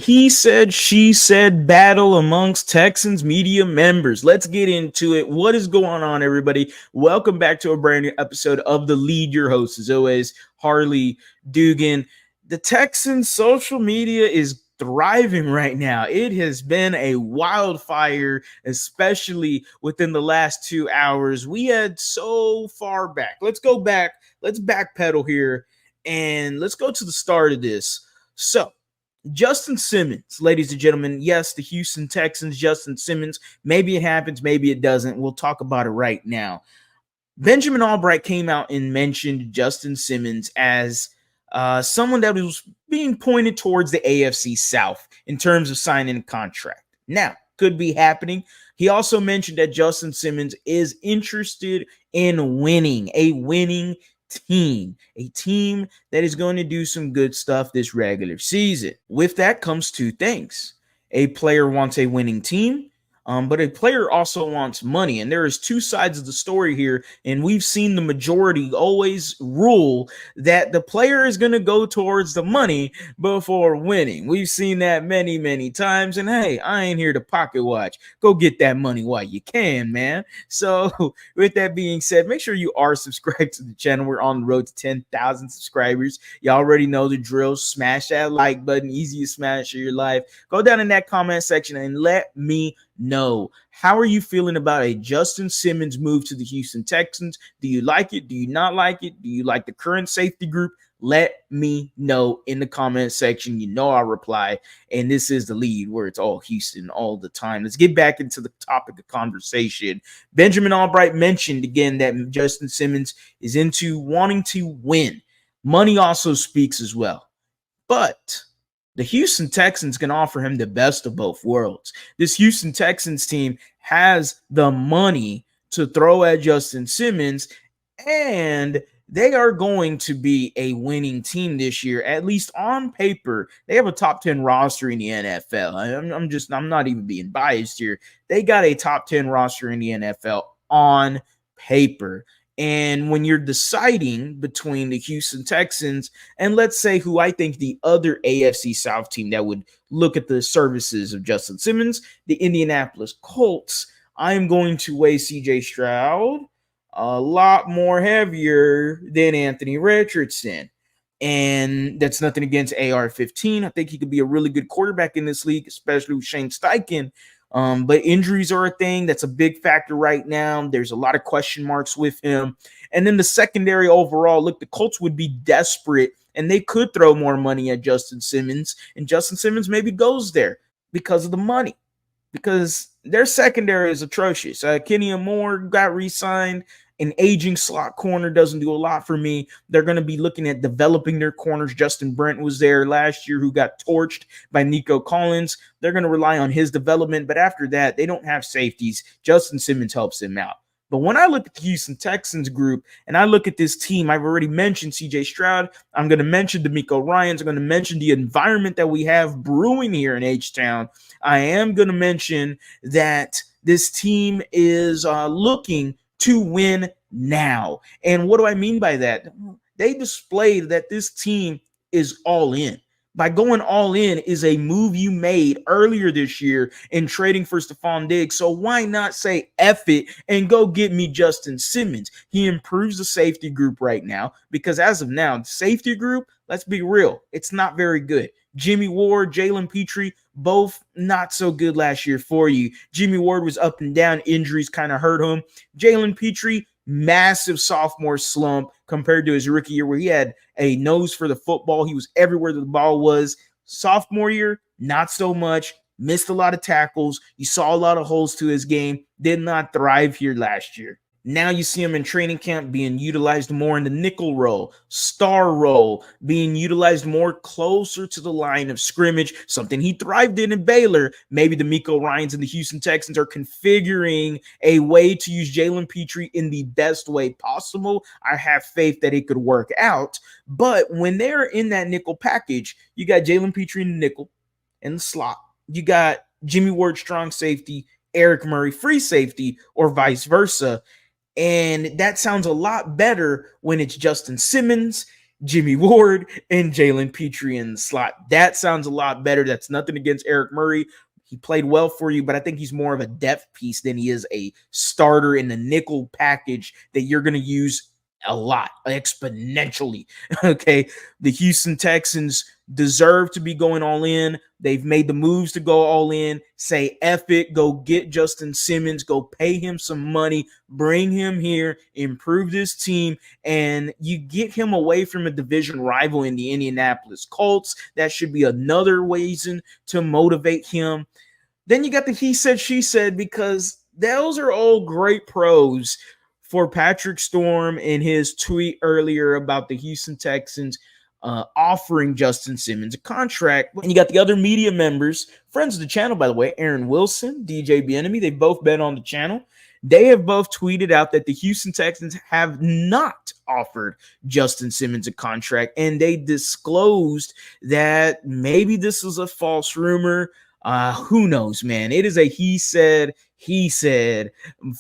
he said, she said battle amongst Texans media members. Let's get into it. What is going on, everybody? Welcome back to a brand new episode of The Lead. Your host, as always, Harley Dugan. The Texans social media is thriving right now. It has been a wildfire, especially within the last 2 hours. We had so far back. Let's go back. Let's backpedal here and let's go to the start of this. So, Justin Simmons, ladies and gentlemen, yes, the Houston Texans, Justin Simmons. Maybe it happens, maybe it doesn't. We'll talk about it right now. Benjamin Albright came out and mentioned Justin Simmons as someone that was being pointed towards the AFC South in terms of signing a contract. Now, could be happening. He also mentioned that Justin Simmons is interested in winning, a winning team, a team that is going to do some good stuff this regular season. With that comes two things. A player wants a winning team, but a player also wants money. And there is two sides of the story here. And we've seen the majority always rule that the player is going to go towards the money before winning. We've seen that many, many times. And hey, I ain't here to pocket watch. Go get that money while you can, man. So with that being said, make sure you are subscribed to the channel. We're on the road to 10,000 subscribers. You already know the drill. Smash that like button. Easiest smash of your life. Go down in that comment section and let me know. How are you feeling about a Justin Simmons move to the Houston Texans? Do you like it? Do you not like it? Do you like the current safety group? Let me know in the comment section. You know I'll reply. And this is The Lead, where it's all Houston all the time. Let's get back into the topic of conversation. Benjamin Albright mentioned again that Justin Simmons is into wanting to win. Money also speaks as well. But the Houston Texans can offer him the best of both worlds. This Houston Texans team has the money to throw at Justin Simmons, and they are going to be a winning team this year, at least on paper. They have a top 10 roster in the NFL. I'm not even being biased here. They got a top 10 roster in the NFL on paper. And when you're deciding between the Houston Texans and let's say who I think the other AFC South team that would look at the services of Justin Simmons, the Indianapolis Colts, I am going to weigh CJ Stroud a lot more heavier than Anthony Richardson. And that's nothing against AR-15. I think he could be a really good quarterback in this league, especially with Shane Steichen. But injuries are a thing that's a big factor right now. There's a lot of question marks with him. And then the secondary overall, look, the Colts would be desperate and they could throw more money at Justin Simmons. And Justin Simmons maybe goes there because of the money, because their secondary is atrocious. Kenny Moore got re-signed. An aging slot corner doesn't do a lot for me. They're going to be looking at developing their corners. Justin Brent was there last year who got torched by Nico Collins. They're going to rely on his development. But after that, they don't have safeties. Justin Simmons helps him out. But when I look at the Houston Texans group and I look at this team, I've already mentioned CJ Stroud. I'm going to mention DeMeco Ryans. I'm going to mention the environment that we have brewing here in Htown. I am going to mention that this team is looking to win now. And what do I mean by that? They displayed that this team is all in. By going all in is a move you made earlier this year in trading for Stephon Diggs. So why not say F it and go get me Justin Simmons? He improves the safety group right now because as of now, the safety group, let's be real, it's not very good. Jimmy Ward, Jalen Petrie, both not so good last year for you. Jimmy Ward was up and down. Injuries kind of hurt him. Jalen Petrie, massive sophomore slump compared to his rookie year where he had a nose for the football. He was everywhere the ball was. Sophomore year, not so much. Missed a lot of tackles. You saw a lot of holes to his game. Did not thrive here last year. Now you see him in training camp being utilized more in the nickel role, star role, being utilized more closer to the line of scrimmage, something he thrived in Baylor. Maybe the DeMeco Ryans and the Houston Texans are configuring a way to use Jalen Petrie in the best way possible. I have faith that it could work out. But when they're in that nickel package, you got Jalen Petrie in the nickel and the slot. You got Jimmy Ward, strong safety, Eric Murray, free safety, or vice versa. And that sounds a lot better when it's Justin Simmons. Jimmy Ward and Jalen Petrie in the slot. That sounds a lot better. That's nothing against Eric Murray. He played well for you, but I think he's more of a depth piece than he is a starter in the nickel package that you're going to use a lot, exponentially. Okay. The Houston Texans deserve to be going all in. They've made the moves to go all in. Say F it, go get Justin Simmons, go pay him some money, bring him here, improve this team, and you get him away from a division rival in the Indianapolis Colts. That should be another reason to motivate him. Then you got the he said, she said, because those are all great pros for Patrick Storm in his tweet earlier about the Houston Texans offering Justin Simmons a contract. And you got the other media members, friends of the channel, by the way, Aaron Wilson, DJ Bieniemy. They've both been on the channel. They have both tweeted out that the Houston Texans have not offered Justin Simmons a contract, and they disclosed that maybe this is a false rumor. Who knows, man? It is a he said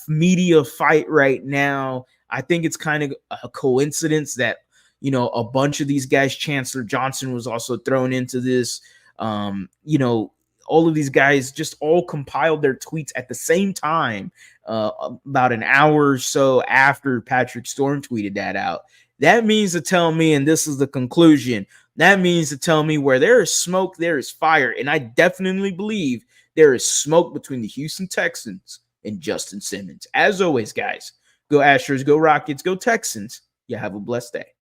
media fight right now. I think it's kind of a coincidence that, you know, a bunch of these guys, Chancellor Johnson was also thrown into this. You know, all of these guys just all compiled their tweets at the same time, about an hour or so after Patrick Storm tweeted that out. That means to tell me, and this is the conclusion, that means to tell me where there is smoke, there is fire. And I definitely believe there is smoke between the Houston Texans and Justin Simmons. As always, guys, go Astros, go Rockets, go Texans. You have a blessed day.